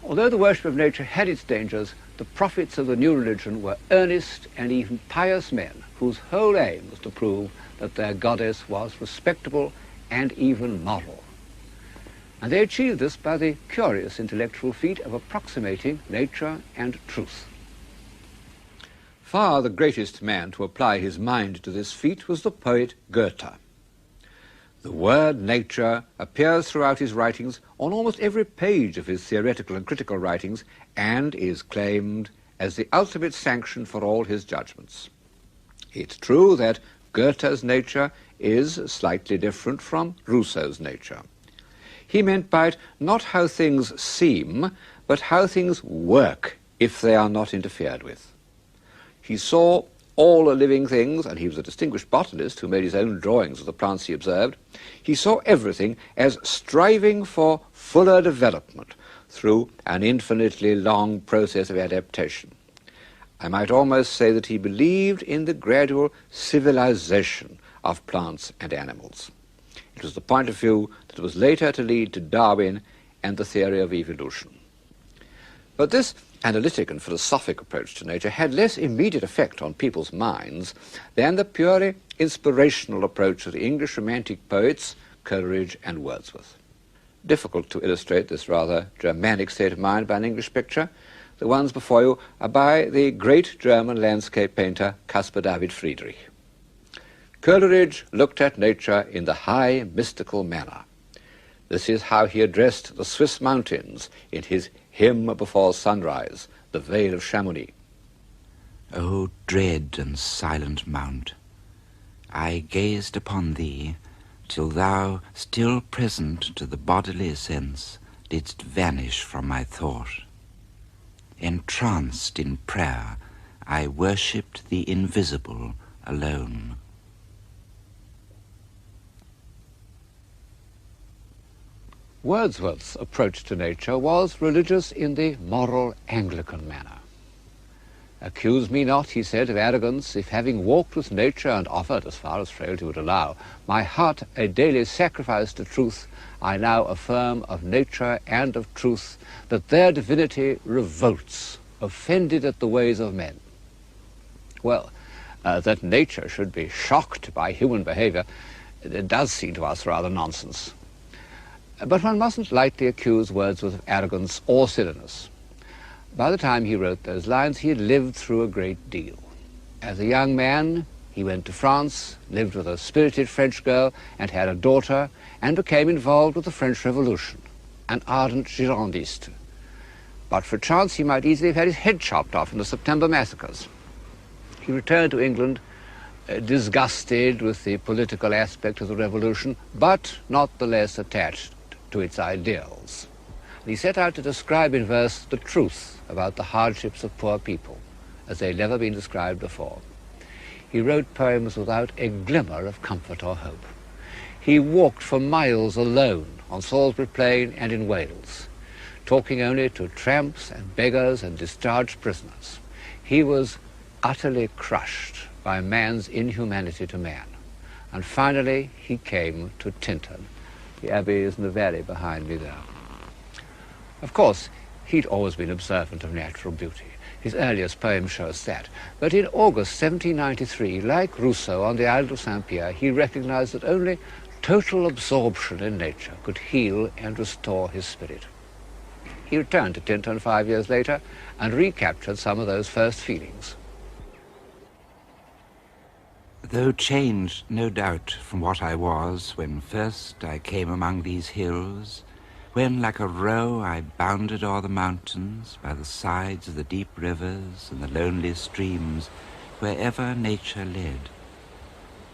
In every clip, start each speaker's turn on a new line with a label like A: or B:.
A: Although the worship of nature had its dangers, the prophets of the new religion were earnest and even pious men whose whole aim was to prove that their goddess was respectable and even moral. And they achieved this by the curious intellectual feat of approximating nature and truth. Far the greatest man to apply his mind to this feat was the poet Goethe. The word nature appears throughout his writings on almost every page of his theoretical and critical writings, and is claimed as the ultimate sanction for all his judgments. It's true that Goethe's nature is slightly different from Rousseau's nature. He meant by it not how things seem, but how things work if they are not interfered with. He saw all living things, and he was a distinguished botanist who made his own drawings of the plants he observed. He saw everything as striving for fuller development through an infinitely long process of adaptation. I might almost say that he believed in the gradual civilization of plants and animals. It was the point of view that was later to lead to Darwin and the theory of evolution. But this analytic and philosophic approach to nature had less immediate effect on people's minds than the purely inspirational approach of the English Romantic poets Coleridge and Wordsworth. Difficult to illustrate this rather Germanic state of mind by an English picture. The ones before you are by the great German landscape painter Caspar David Friedrich. Coleridge looked at nature in the high mystical manner. This is how he addressed the Swiss mountains in his Hymn Before Sunrise, the Vale of Chamonix.
B: O dread and silent mount, I gazed upon thee till thou, still present to the bodily sense, didst vanish from my thought. Entranced in prayer, I worshipped the invisible alone.
A: Wordsworth's approach to nature was religious in the moral Anglican manner. Accuse me not, he said, of arrogance, if having walked with nature and offered, as far as frailty would allow, my heart a daily sacrifice to truth, I now affirm of nature and of truth that their divinity revolts, offended at the ways of men. Well, that nature should be shocked by human behavior, it does seem to us rather nonsense. But one mustn't lightly accuse Wordsworth of arrogance or silliness. By the time he wrote those lines, he had lived through a great deal. As a young man, he went to France, lived with a spirited French girl, and had a daughter, and became involved with the French Revolution, an ardent Girondist. But for chance, he might easily have had his head chopped off in the September massacres. He returned to England, disgusted with the political aspect of the revolution, but not the less attached to its ideals. And he set out to describe in verse the truth about the hardships of poor people, as they had never been described before. He wrote poems without a glimmer of comfort or hope. He walked for miles alone on Salisbury Plain and in Wales, talking only to tramps and beggars and discharged prisoners. He was utterly crushed by man's inhumanity to man. And finally he came to Tintern. The abbey is in the valley behind me there. Of course, he'd always been observant of natural beauty. His earliest poem shows that. But in August 1793, like Rousseau on the Isle of Saint-Pierre, he recognized that only total absorption in nature could heal and restore his spirit. He returned to Tintern 5 years later and recaptured some of those first feelings.
B: Though changed, no doubt, from what I was when first I came among these hills, when like a roe I bounded o'er the mountains, by the sides of the deep rivers and the lonely streams, wherever nature led,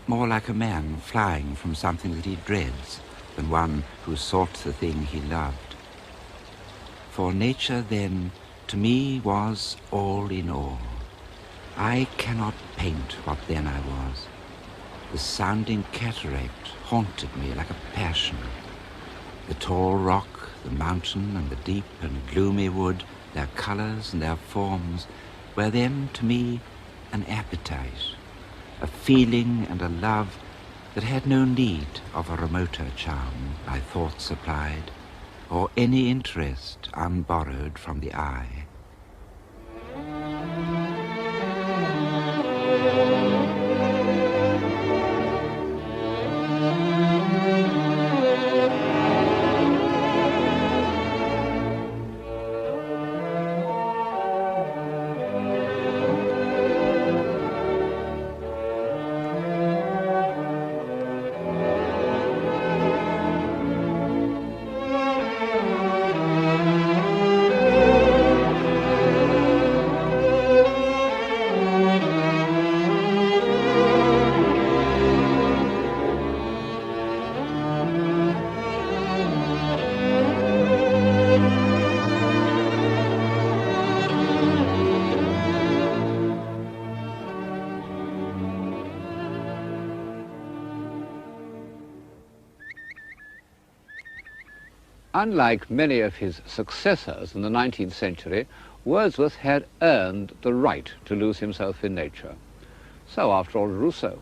B: more like a man flying from something that he dreads than one who sought the thing he loved. For nature then to me was all in all. I cannot paint what then I was. The sounding cataract haunted me like a passion. The tall rock, the mountain, and the deep and gloomy wood, their colors and their forms, were then to me an appetite, a feeling and a love that had no need of a remoter charm by thought supplied, or any interest unborrowed from the eye.
A: Unlike many of his successors in the 19th century, Wordsworth had earned the right to lose himself in nature. So, after all, Rousseau,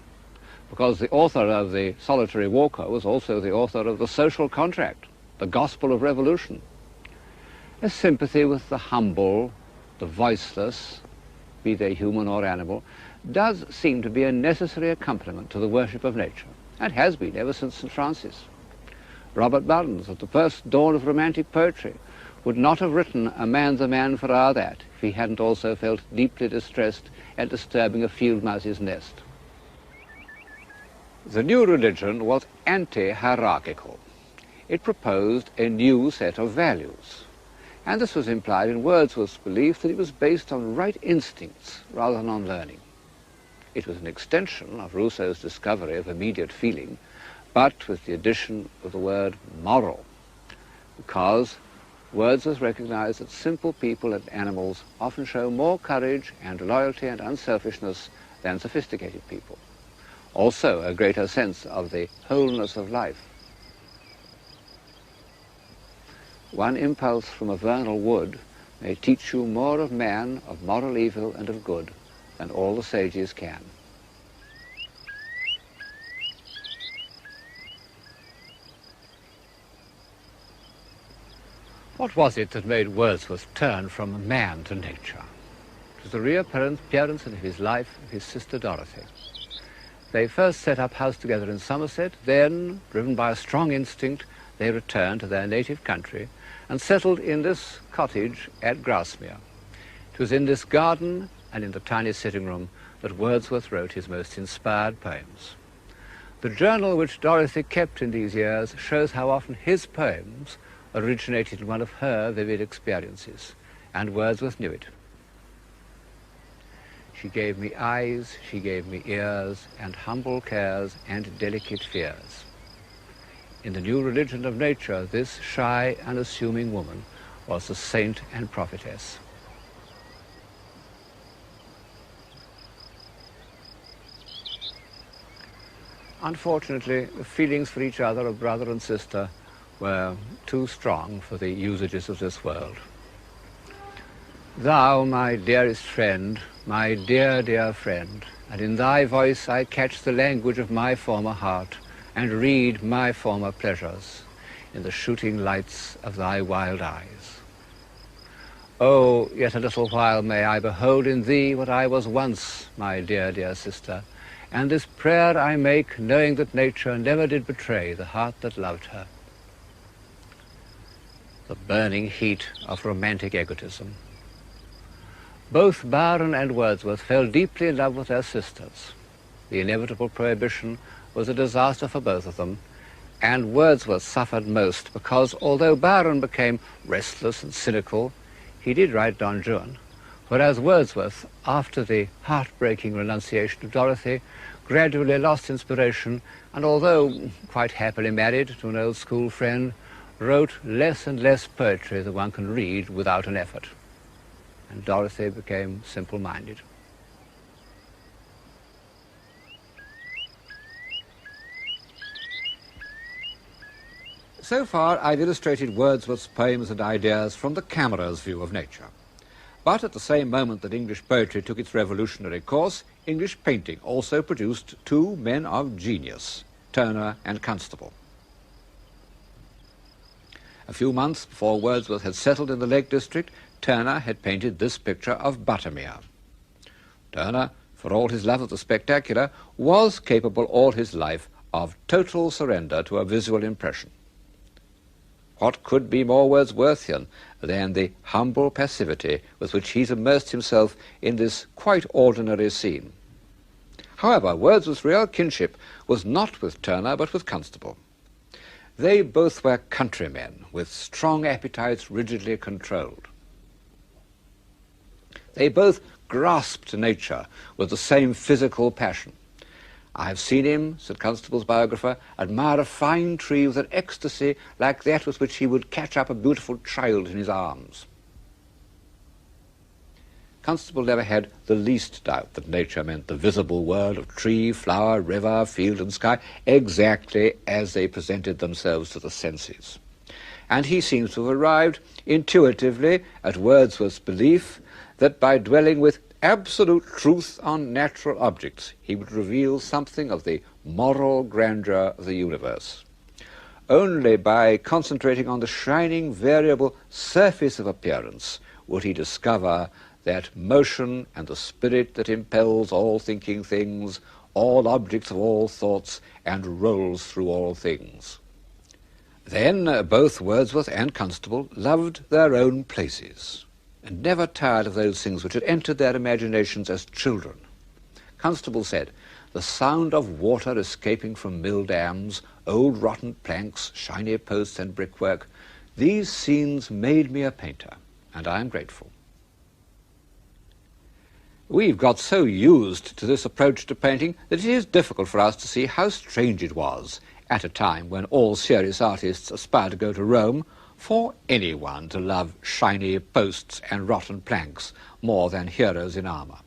A: because the author of The Solitary Walker was also the author of The Social Contract, the Gospel of Revolution. A sympathy with the humble, the voiceless, be they human or animal, does seem to be a necessary accompaniment to the worship of nature, and has been ever since St. Francis. Robert Burns, at the first dawn of romantic poetry, would not have written A Man's a Man for Our That if he hadn't also felt deeply distressed at disturbing a field mouse's nest. The new religion was anti-hierarchical. It proposed a new set of values, and this was implied in Wordsworth's belief that it was based on right instincts rather than on learning. It was an extension of Rousseau's discovery of immediate feeling, but with the addition of the word moral, because Wordsworth recognized that simple people and animals often show more courage and loyalty and unselfishness than sophisticated people. Also, a greater sense of the wholeness of life. One impulse from a vernal wood may teach you more of man, of moral evil and of good, than all the sages can. What was it that made Wordsworth turn from man to nature? It was the reappearance in his life of his sister Dorothy. They first set up house together in Somerset, then, driven by a strong instinct, they returned to their native country and settled in this cottage at Grasmere. It was in this garden and in the tiny sitting room that Wordsworth wrote his most inspired poems. The journal which Dorothy kept in these years shows how often his poems originated in one of her vivid experiences, and Wordsworth knew it. She gave me eyes, she gave me ears, and humble cares and delicate fears. In the new religion of nature, this shy, unassuming woman was the saint and prophetess. Unfortunately, the feelings for each other of brother and sister were too strong for the usages of this world. Thou, my dearest friend, my dear, dear friend, and in thy voice I catch the language of my former heart, and read my former pleasures in the shooting lights of thy wild eyes. Oh, yet a little while may I behold in thee what I was once, my dear, dear sister, and this prayer I make, knowing that nature never did betray the heart that loved her. The burning heat of romantic egotism. Both Byron and Wordsworth fell deeply in love with their sisters. The inevitable prohibition was a disaster for both of them, and Wordsworth suffered most because although Byron became restless and cynical, he did write Don Juan, whereas Wordsworth, after the heartbreaking renunciation of Dorothy, gradually lost inspiration and although quite happily married to an old school friend, wrote less and less poetry that one can read without an effort. And Dorothy became simple-minded. So far, I've illustrated Wordsworth's poems and ideas from the camera's view of nature. But at the same moment that English poetry took its revolutionary course, English painting also produced two men of genius, Turner and Constable. A few months before Wordsworth had settled in the Lake District, Turner had painted this picture of Buttermere. Turner, for all his love of the spectacular, was capable all his life of total surrender to a visual impression. What could be more Wordsworthian than the humble passivity with which he's immersed himself in this quite ordinary scene? However, Wordsworth's real kinship was not with Turner, but with Constable. They both were countrymen, with strong appetites rigidly controlled. They both grasped nature with the same physical passion. "I have seen him," said Constable's biographer, "admire a fine tree with an ecstasy like that with which he would catch up a beautiful child in his arms." Constable never had the least doubt that nature meant the visible world of tree, flower, river, field and sky, exactly as they presented themselves to the senses. And he seems to have arrived intuitively at Wordsworth's belief that by dwelling with absolute truth on natural objects, he would reveal something of the moral grandeur of the universe. Only by concentrating on the shining, variable surface of appearance would he discover that motion and the spirit that impels all thinking things, all objects of all thoughts, and rolls through all things. Then both Wordsworth and Constable loved their own places, and never tired of those things which had entered their imaginations as children. Constable said, "The sound of water escaping from mill dams, old rotten planks, shiny posts and brickwork, these scenes made me a painter, and I am grateful." We've got so used to this approach to painting that it is difficult for us to see how strange it was, at a time when all serious artists aspire to go to Rome, for anyone to love shiny posts and rotten planks more than heroes in armour.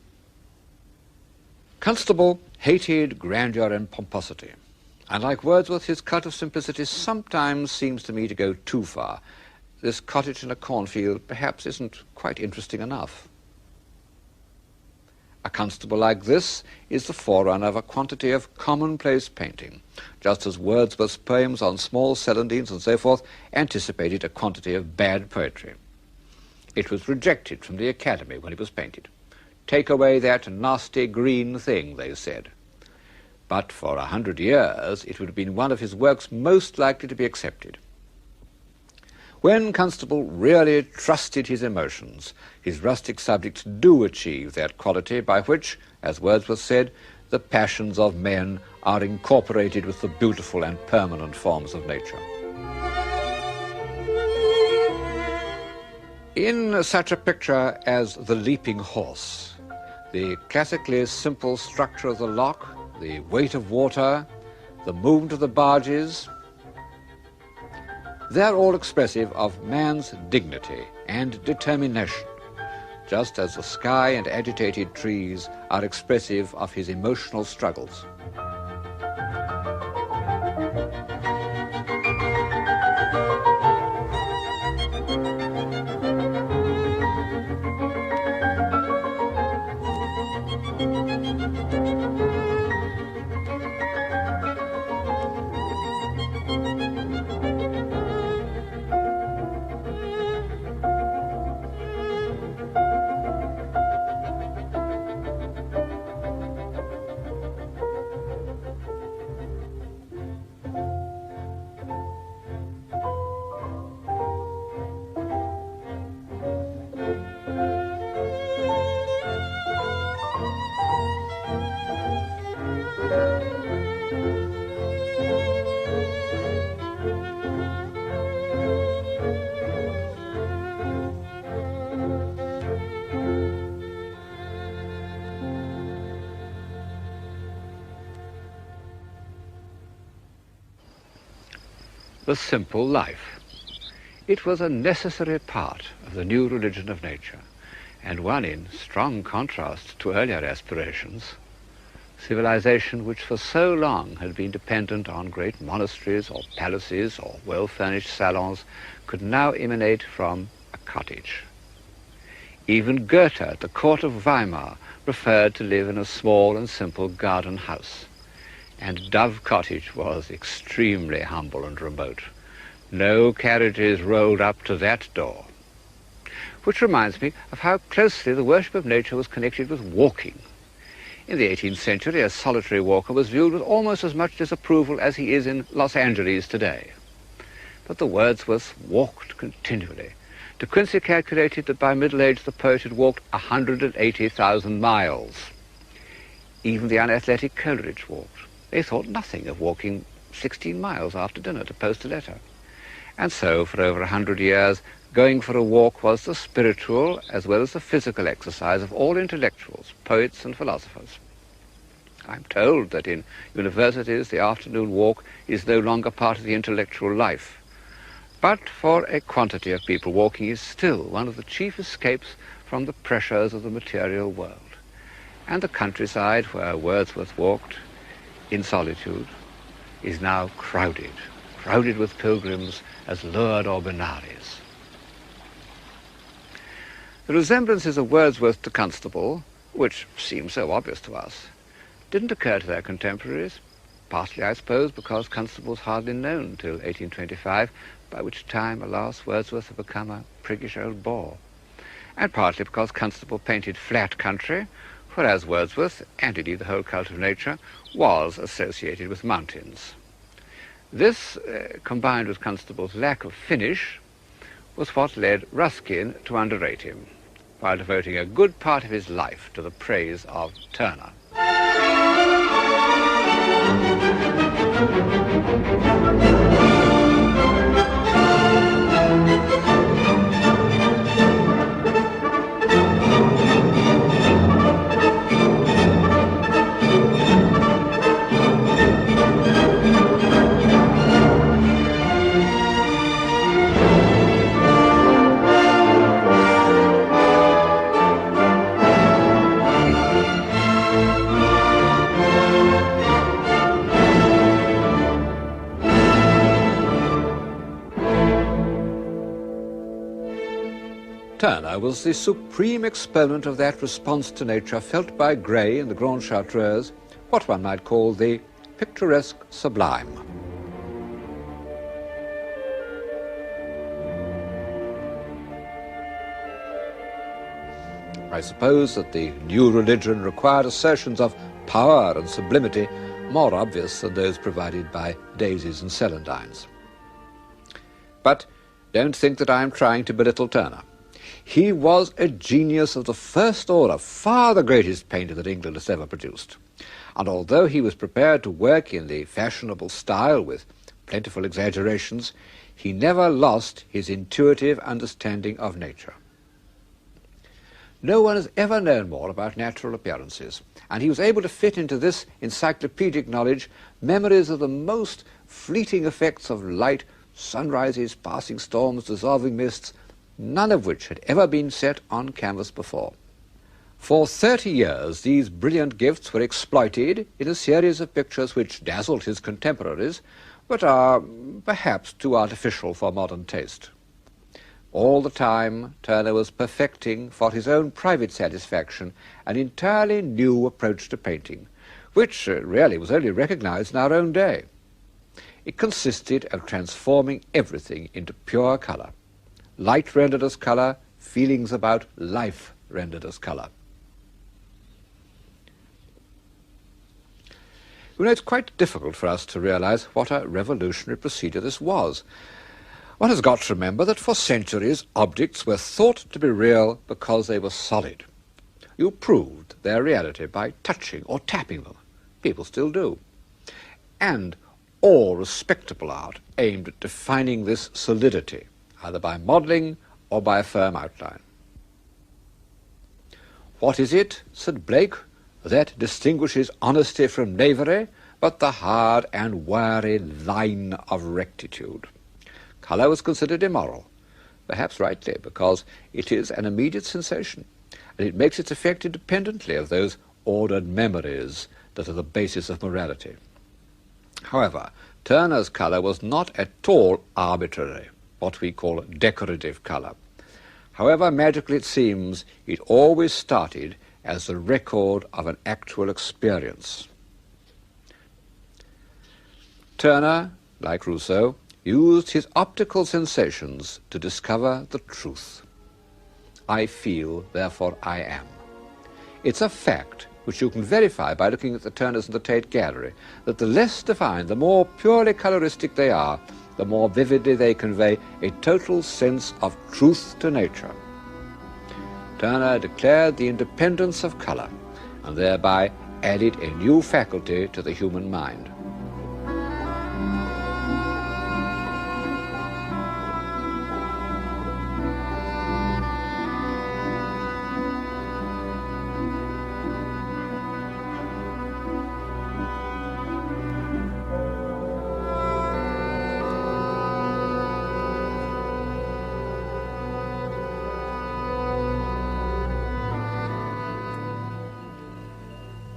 A: Constable hated grandeur and pomposity, and like Wordsworth, his cult of simplicity sometimes seems to me to go too far. This cottage in a cornfield perhaps isn't quite interesting enough. A Constable like this is the forerunner of a quantity of commonplace painting, just as Wordsworth's poems on small celandines and so forth anticipated a quantity of bad poetry. It was rejected from the Academy when it was painted. "Take away that nasty green thing," they said. But for 100 years it would have been one of his works most likely to be accepted. When Constable really trusted his emotions, his rustic subjects do achieve that quality by which, as Wordsworth said, the passions of men are incorporated with the beautiful and permanent forms of nature. In such a picture as The Leaping Horse, the classically simple structure of the lock, the weight of water, the movement of the barges, they're all expressive of man's dignity and determination, just as the sky and agitated trees are expressive of his emotional struggles. The simple life. It was a necessary part of the new religion of nature, and one in strong contrast to earlier aspirations. Civilization which for so long had been dependent on great monasteries or palaces or well-furnished salons could now emanate from a cottage. Even Goethe at the court of Weimar preferred to live in a small and simple garden house. And Dove Cottage was extremely humble and remote. No carriages rolled up to that door. Which reminds me of how closely the worship of nature was connected with walking. In the 18th century, a solitary walker was viewed with almost as much disapproval as he is in Los Angeles today. But the Wordsworths walked continually. De Quincey calculated that by middle age the poet had walked 180,000 miles. Even the unathletic Coleridge walked. They thought nothing of walking 16 miles after dinner to post a letter. And so, for over 100 years, going for a walk was the spiritual as well as the physical exercise of all intellectuals, poets and philosophers. I'm told that in universities the afternoon walk is no longer part of the intellectual life. But for a quantity of people, walking is still one of the chief escapes from the pressures of the material world. And the countryside where Wordsworth walked in solitude is now crowded with pilgrims as lured or Benares. The resemblances of Wordsworth to Constable, which seem so obvious to us, didn't occur to their contemporaries, partly, I suppose, because Constable was hardly known till 1825, by which time, alas, Wordsworth had become a priggish old bore, and partly because Constable painted flat country, whereas Wordsworth, and indeed the whole cult of nature, was associated with mountains. This, combined with Constable's lack of finish, was what led Ruskin to underrate him, while devoting a good part of his life to the praise of Turner. Turner was the supreme exponent of that response to nature felt by Gray in the Grande Chartreuse, what one might call the picturesque sublime. I suppose that the new religion required assertions of power and sublimity more obvious than those provided by daisies and celandines. But don't think that I am trying to belittle Turner. He was a genius of the first order, far the greatest painter that England has ever produced. And although he was prepared to work in the fashionable style with plentiful exaggerations, he never lost his intuitive understanding of nature. No one has ever known more about natural appearances, and he was able to fit into this encyclopedic knowledge memories of the most fleeting effects of light, sunrises, passing storms, dissolving mists, none of which had ever been set on canvas before. For 30 years, these brilliant gifts were exploited in a series of pictures which dazzled his contemporaries, but are perhaps too artificial for modern taste. All the time, Turner was perfecting, for his own private satisfaction, an entirely new approach to painting, which really was only recognized in our own day. It consisted of transforming everything into pure color. Light rendered as color, feelings about life rendered as color. You know, it's quite difficult for us to realize what a revolutionary procedure this was. One has got to remember that for centuries objects were thought to be real because they were solid. You proved their reality by touching or tapping them. People still do. And all respectable art aimed at defining this solidity, either by modelling or by a firm outline. What is it, said Blake, that distinguishes honesty from knavery, but the hard and wary line of rectitude? Colour was considered immoral, perhaps rightly, because it is an immediate sensation, and it makes its effect independently of those ordered memories that are the basis of morality. However, Turner's colour was not at all arbitrary, what we call decorative colour. However magical it seems, it always started as the record of an actual experience. Turner, like Rousseau, used his optical sensations to discover the truth. I feel, therefore I am. It's a fact which you can verify by looking at the Turners in the Tate Gallery, that the less defined, the more purely coloristic they are, the more vividly they convey a total sense of truth to nature. Turner declared the independence of colour, and thereby added a new faculty to the human mind.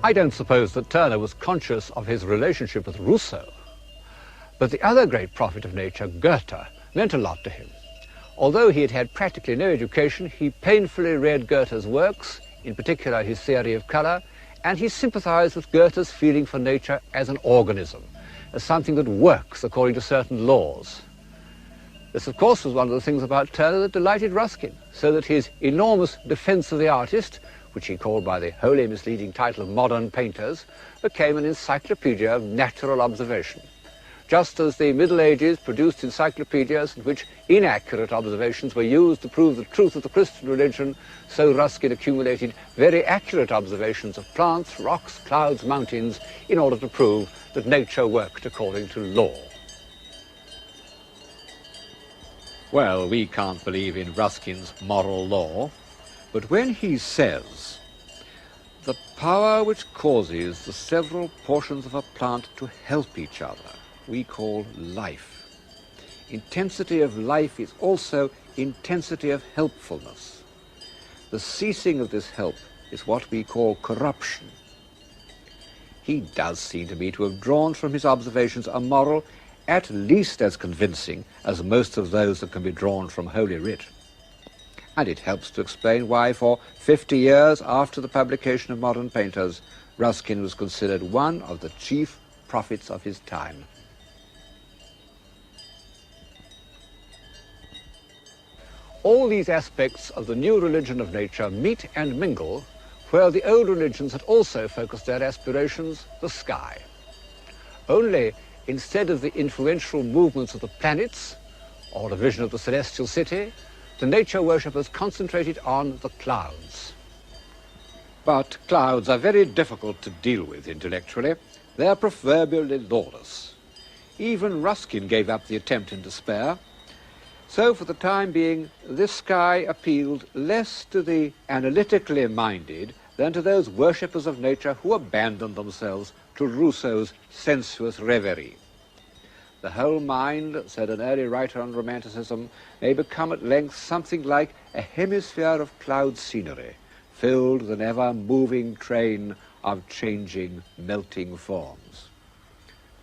C: I don't suppose that Turner was conscious of his relationship with Rousseau, but the other great prophet of nature, Goethe, meant a lot to him. Although he had had practically no education, he painfully read Goethe's works, in particular his theory of colour, and he sympathized with Goethe's feeling for nature as an organism, as something that works according to certain laws. This, of course, was one of the things about Turner that delighted Ruskin, so that his enormous defence of the artist, which he called by the wholly misleading title of Modern Painters, became an encyclopedia of natural observation. Just as the Middle Ages produced encyclopedias in which inaccurate observations were used to prove the truth of the Christian religion, so Ruskin accumulated very accurate observations of plants, rocks, clouds, mountains, in order to prove that nature worked according to law.
A: Well, we can't believe in Ruskin's moral law, but when he says, the power which causes the several portions of a plant to help each other, we call life. Intensity of life is also intensity of helpfulness. The ceasing of this help is what we call corruption. He does seem to me to have drawn from his observations a moral at least as convincing as most of those that can be drawn from Holy Writ. And it helps to explain why for 50 years after the publication of Modern Painters, Ruskin was considered one of the chief prophets of his time.
C: All these aspects of the new religion of nature meet and mingle where the old religions had also focused their aspirations, the sky. Only instead of the influential movements of the planets, or a vision of the celestial city, the nature worshippers concentrated on the clouds.
A: But clouds are very difficult to deal with intellectually. They're proverbially lawless. Even Ruskin gave up the attempt in despair. So for the time being, this sky appealed less to the analytically minded than to those worshippers of nature who abandoned themselves to Rousseau's sensuous reverie. The whole mind, said an early writer on Romanticism, may become at length something like a hemisphere of cloud scenery, filled with an ever-moving train of changing, melting forms.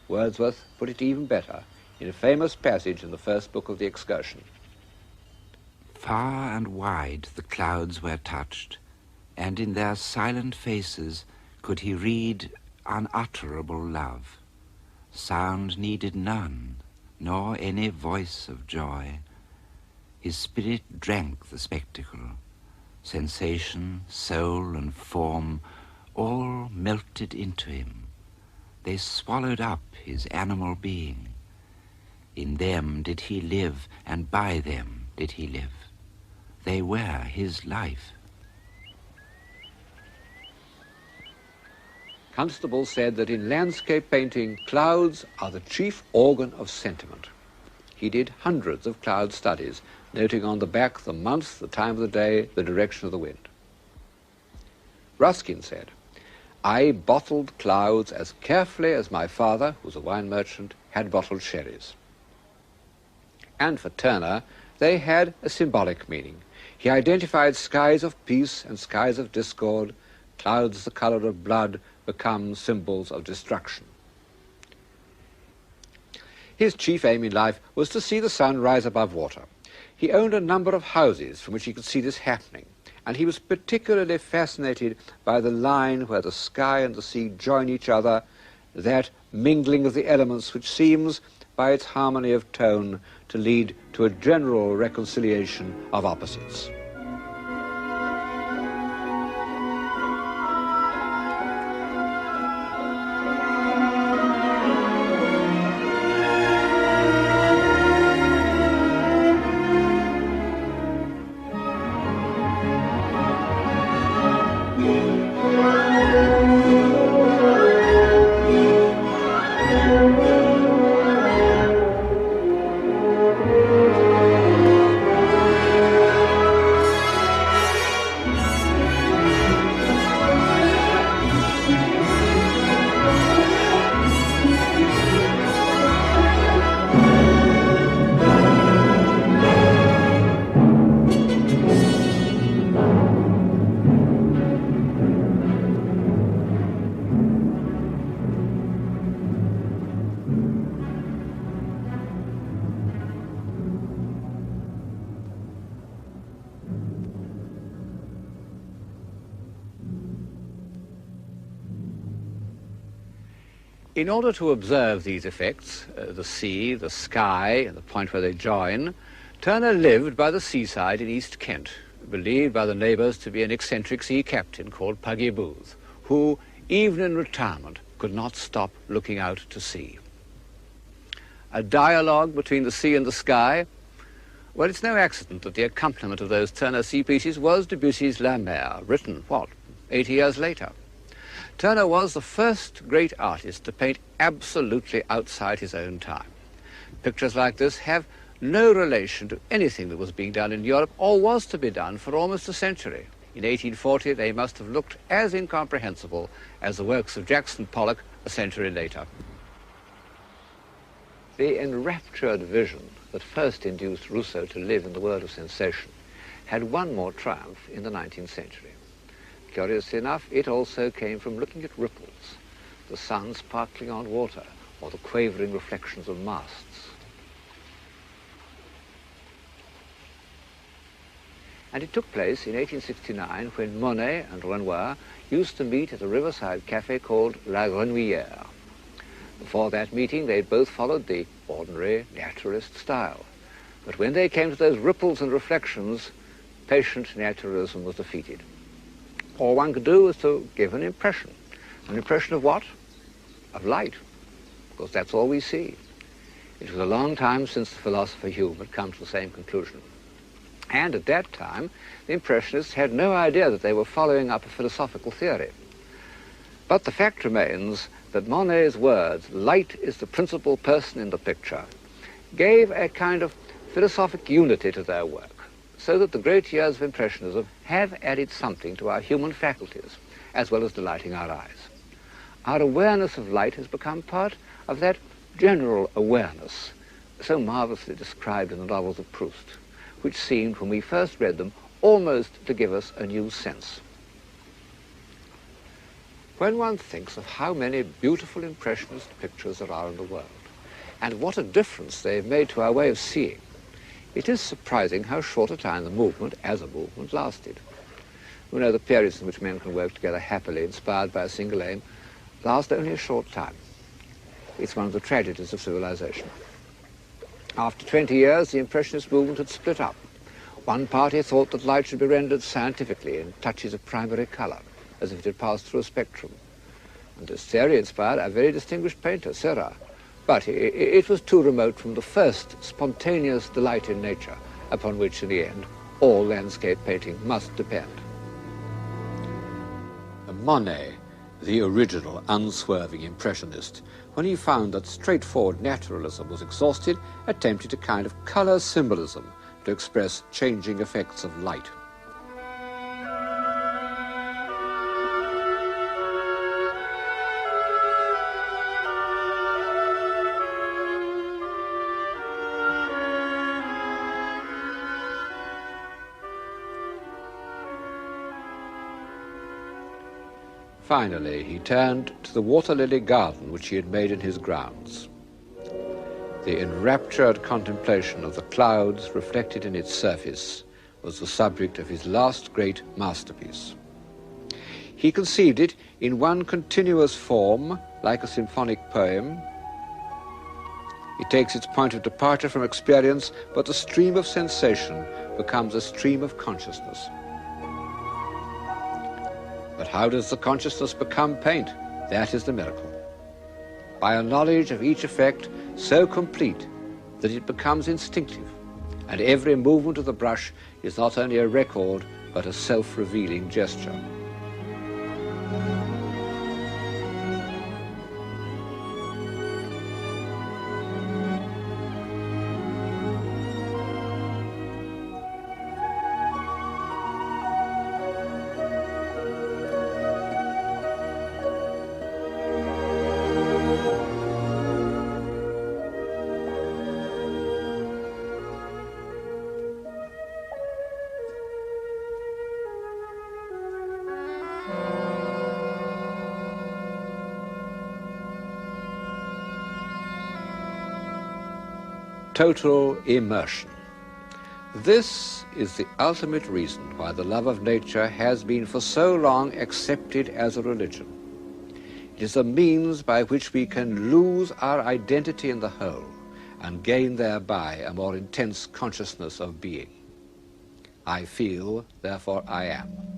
A: Wordsworth put it even better in a famous passage in the first book of the Excursion.
B: Far and wide the clouds were touched, and in their silent faces could he read unutterable love. Sound needed none, nor any voice of joy. His spirit drank the spectacle. Sensation, soul, and form all melted into him. They swallowed up his animal being. In them did he live, and by them did he live. They were his life.
A: Constable said that in landscape painting, clouds are the chief organ of sentiment. He did hundreds of cloud studies, noting on the back the month, the time of the day, the direction of the wind. Ruskin said, I bottled clouds as carefully as my father, who was a wine merchant, had bottled sherries. And for Turner, they had a symbolic meaning. He identified skies of peace and skies of discord, clouds the color of blood, become symbols of destruction. His chief aim in life was to see the sun rise above water. He owned a number of houses from which he could see this happening, and he was particularly fascinated by the line where the sky and the sea join each other, that mingling of the elements which seems by its harmony of tone to lead to a general reconciliation of opposites. In order to observe these effects, the sea, the sky, and the point where they join, Turner lived by the seaside in East Kent, believed by the neighbours to be an eccentric sea captain called Puggy Booth, who, even in retirement, could not stop looking out to sea. A dialogue between the sea and the sky? Well, it's no accident that the accompaniment of those Turner sea pieces was Debussy's La Mer, written, 80 years later. Turner was the first great artist to paint absolutely outside his own time. Pictures like this have no relation to anything that was being done in Europe or was to be done for almost a century. In 1840, they must have looked as incomprehensible as the works of Jackson Pollock a century later. The enraptured vision that first induced Rousseau to live in the world of sensation had one more triumph in the 19th century. Curiously enough, it also came from looking at ripples, the sun sparkling on water, or the quavering reflections of masts. And it took place in 1869 when Monet and Renoir used to meet at a riverside cafe called La Grenouillère. Before that meeting, they'd both followed the ordinary naturalist style. But when they came to those ripples and reflections, patient naturalism was defeated. All one could do was to give an impression. An impression of what? Of light, because that's all we see. It was a long time since the philosopher Hume had come to the same conclusion. And at that time, the Impressionists had no idea that they were following up a philosophical theory. But the fact remains that Monet's words, light is the principal person in the picture, gave a kind of philosophic unity to their work, so that the great years of Impressionism have added something to our human faculties, as well as delighting our eyes. Our awareness of light has become part of that general awareness, so marvelously described in the novels of Proust, which seemed, when we first read them, almost to give us a new sense. When one thinks of how many beautiful Impressionist pictures there are in the world, and what a difference they've made to our way of seeing, it is surprising how short a time the movement, as a movement, lasted. We know the periods in which men can work together happily, inspired by a single aim, last only a short time. It's one of the tragedies of civilization. After 20 years, the Impressionist movement had split up. One party thought that light should be rendered scientifically in touches of primary color, as if it had passed through a spectrum. And this theory inspired a very distinguished painter, Seurat. But it was too remote from the first spontaneous delight in nature, upon which, in the end, all landscape painting must depend. Monet, the original unswerving Impressionist, when he found that straightforward naturalism was exhausted, attempted a kind of color symbolism to express changing effects of light. Finally, he turned to the water-lily garden which he had made in his grounds. The enraptured contemplation of the clouds reflected in its surface was the subject of his last great masterpiece. He conceived it in one continuous form, like a symphonic poem, It takes its point of departure from experience, but the stream of sensation becomes a stream of consciousness. But how does the consciousness become paint? That is the miracle. By a knowledge of each effect so complete that it becomes instinctive, and every movement of the brush is not only a record, but a self-revealing gesture. Total immersion. This is the ultimate reason why the love of nature has been for so long accepted as a religion. It is a means by which we can lose our identity in the whole and gain thereby a more intense consciousness of being. I feel, therefore I am.